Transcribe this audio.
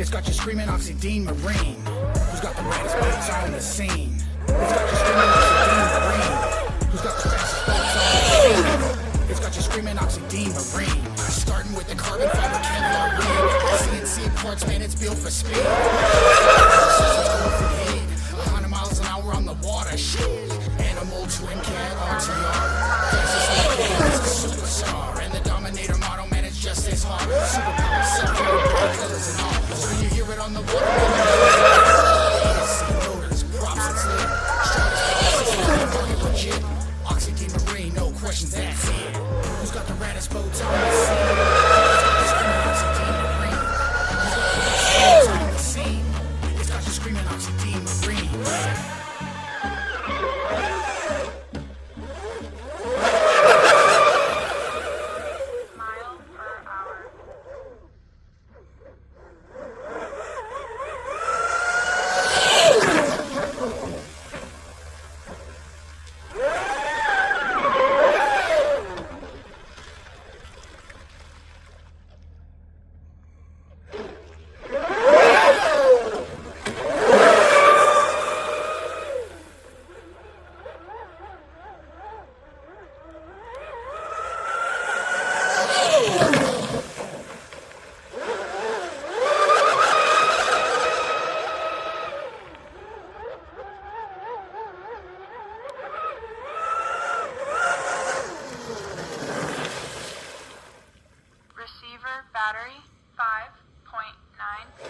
It's got you screaming Oxidean Marine. Who's got the baddest boats on the scene? It's got you screaming Oxidean Marine. Who's got the fastest boats on the scene? It's got you screaming Oxidean Marine. Starting with the carbon fiber Kevlar ring. CNC parts, man, it's built for speed. It's going for heat. 100 miles an hour on the water. Shit. Animal twin cat RTR. Fastest like a superstar. And the Dominator model, man, it's just as hard. Superpower, self-power, colors and all. So you hear it on the water. AC motors, props and slip. Strongest market legit. Oxidean Marine, no questions, that's it. Who's got the raddest boats on the scene? Oxidean Marine. Who's got the best boats on the scene? It's got you screaming Oxidean Marine. Receiver battery 5.9.